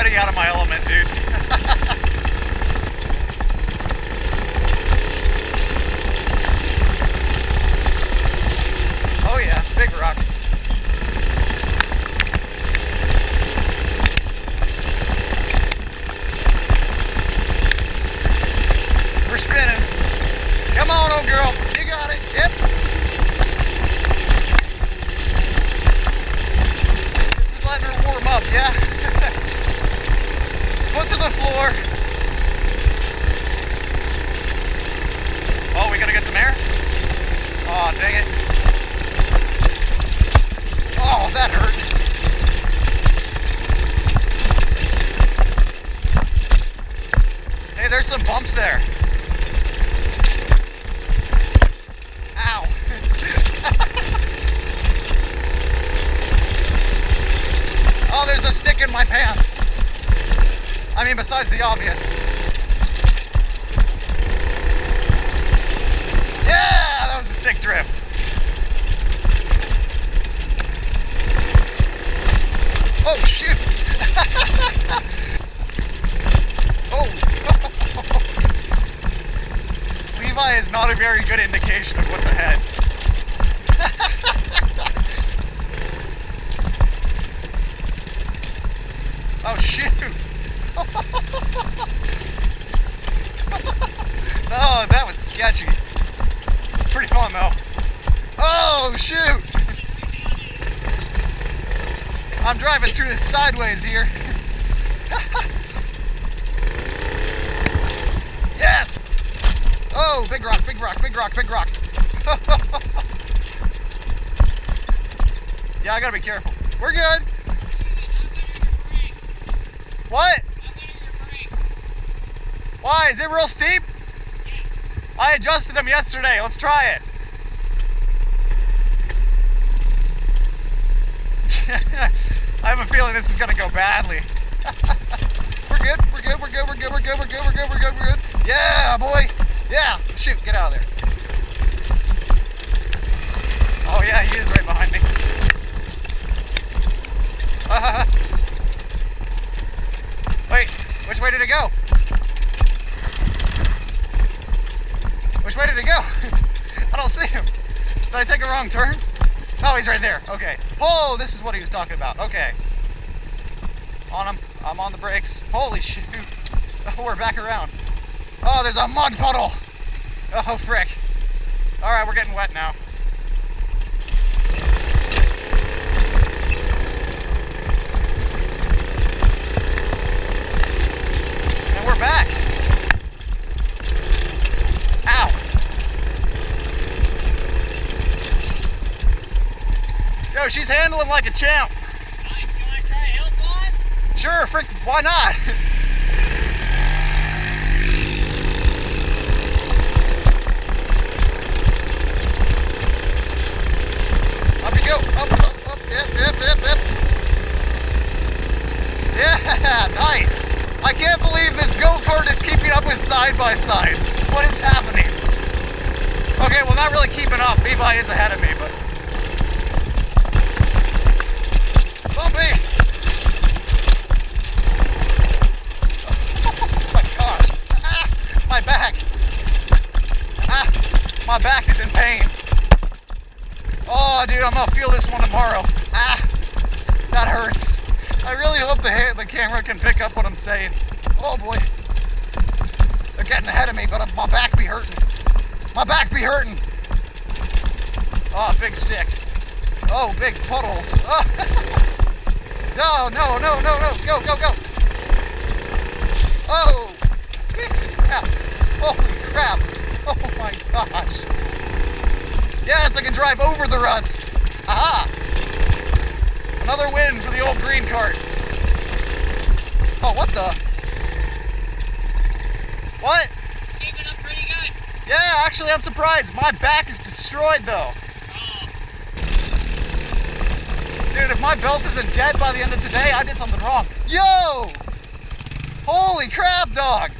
already out of my element, dude. Oh yeah, big rock. We're spinning. Come on, old girl. You got it. Yep. This is letting her warm up, yeah? Foot to the floor. Oh, we gotta get some air? Oh, dang it. Oh, that hurt. Hey, there's some bumps there. Ow. Oh, there's a stick in my pants. I mean, besides the obvious. Yeah, that was a sick drift. Oh, shoot. Oh. Levi is not a very good indication of what's ahead. Oh, shoot. Oh, that was sketchy. Pretty fun though. Oh, shoot. I'm driving through this sideways here. Yes! Oh, big rock, big rock, big rock, big rock. Yeah, I gotta be careful. We're good. What? Why? Is it real steep? I adjusted them yesterday. Let's try it. I have a feeling this is gonna go badly. We're good, we're good, we're good, we're good, we're good, we're good, we're good, we're good, we're good. Yeah, boy. Yeah. Shoot, get out of there. Oh yeah, he is right behind me. Wait, which way did it go? Which way did it go? I don't see him. Did I take a wrong turn? Oh, he's right there. Okay. Oh, this is what he was talking about. Okay. On him. I'm on the brakes. Holy shoot. Oh, we're back around. Oh, there's a mud puddle. Oh, frick. All right, we're getting wet now. And we're back. Ow. Yo, she's handling like a champ. Nice. You want to try a Hillclimb? Sure, frick, why not? Up you go. Up, up, up. Yep. Yeah, nice. I can't believe this go-kart is keeping up with side-by-sides. What is happening? Okay, well, not really keeping up. Levi is ahead of me, but... Bumpy! Oh my gosh. Ah, my back. Ah, my back is in pain. Oh, dude, I'm gonna feel this one tomorrow. Ah, that hurts. I really hope the camera can pick up what I'm saying. Oh boy. They're getting ahead of me, but my back be hurting. My back be hurting. Oh, big stick. Oh, big puddles. Oh. No. Go. Oh. Crap. Holy crap. Oh my gosh. Yes, I can drive over the ruts. Aha. Another win for the old green cart. Oh, what the? What? It's keeping up pretty good. Yeah, actually, I'm surprised. My back is destroyed, though. Oh. Dude, if my belt isn't dead by the end of today, I did something wrong. Yo! Holy crap, dog.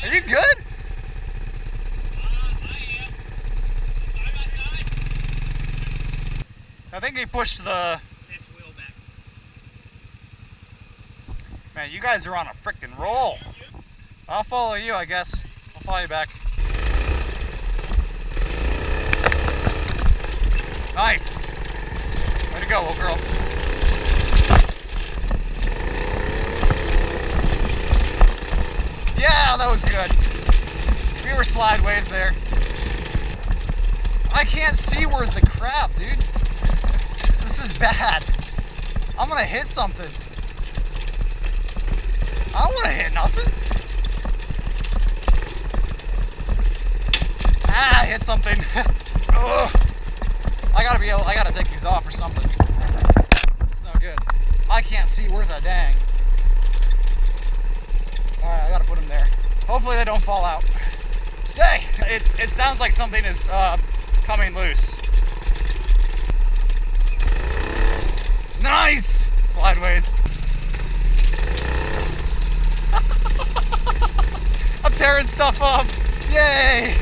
Are you good? I am. Side by side. I think he pushed the... This wheel back. Man, you guys are on a freaking roll. I'll follow you, I guess. I'll follow you back. Nice. Way to go, little girl. Yeah, that was good. We were slideways there. I can't see worth the crap, dude. This is bad. I'm gonna hit something. I don't wanna hit nothing. Ah, I hit something. Ugh. I gotta take these off or something. It's no good. I can't see worth a dang. Alright, I gotta put them there. Hopefully they don't fall out. Stay! It sounds like something is coming loose. Nice! Slideways. I'm tearing stuff up. Yay!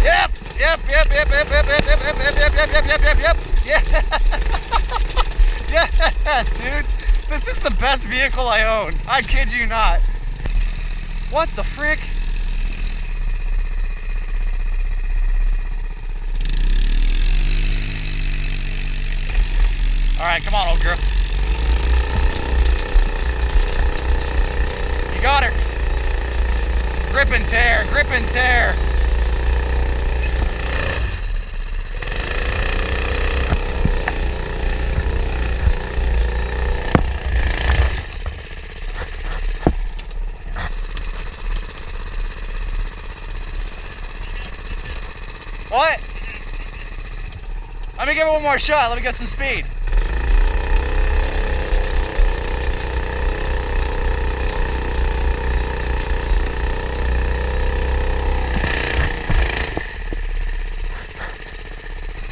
Yep! Yep! Yep! Yep! Yep! Yep! Yep! Yep! Yep! Yep! Yep! Yep! Yep! Yep! Yeah! Yes, dude. This is the best vehicle I own. I kid you not. What the frick? All right, come on, old girl. You got her. Grip and tear, grip and tear. What? Let me give it one more shot. Let me get some speed.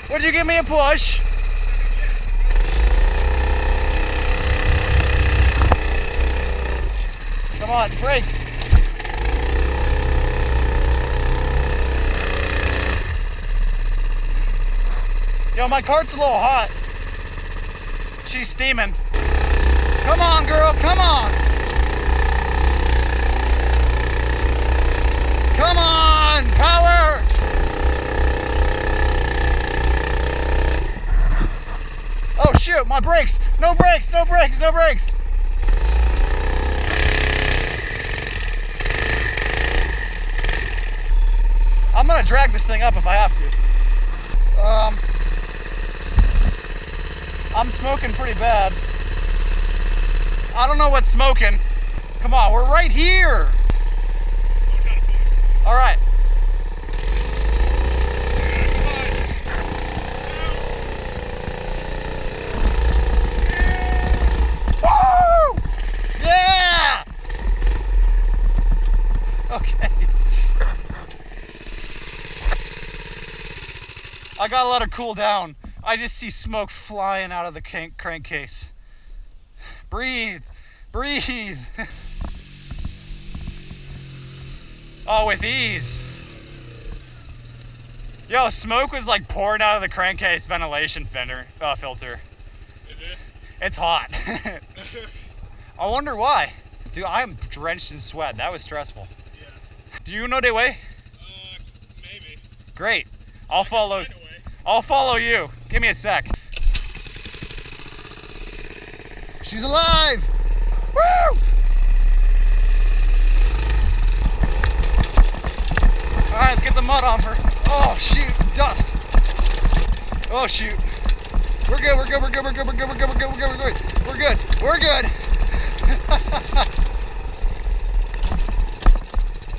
Would you give me a push? Come on, brakes. Yo, my cart's a little hot. She's steaming. Come on, girl, come on. Come on, power. Oh shoot, my brakes. No brakes, no brakes, no brakes. I'm gonna drag this thing up if I have to. I'm smoking pretty bad. I don't know what's smoking. Come on, we're right here. All right. Woo! Yeah! Okay. I gotta let her cool down. I just see smoke flying out of the crankcase. Breathe, breathe. Oh, with ease. Yo, smoke was like pouring out of the crankcase ventilation filter. Is it? It's hot. I wonder why. Dude, I'm drenched in sweat. That was stressful. Yeah. Do you know the way? Maybe. Great. I'll follow you. Give me a sec. She's alive! Woo! All right, let's get the mud off her. Oh shoot, dust. Oh shoot. We're good, we're good, we're good, we're good, we're good, we're good, we're good, we're good, we're good. We're good, we're good.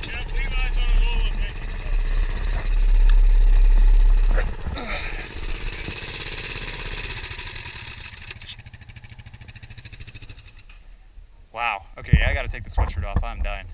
Yeah, Levi's on a roll of making. Wow. Okay, I gotta take the sweatshirt off. I'm dying.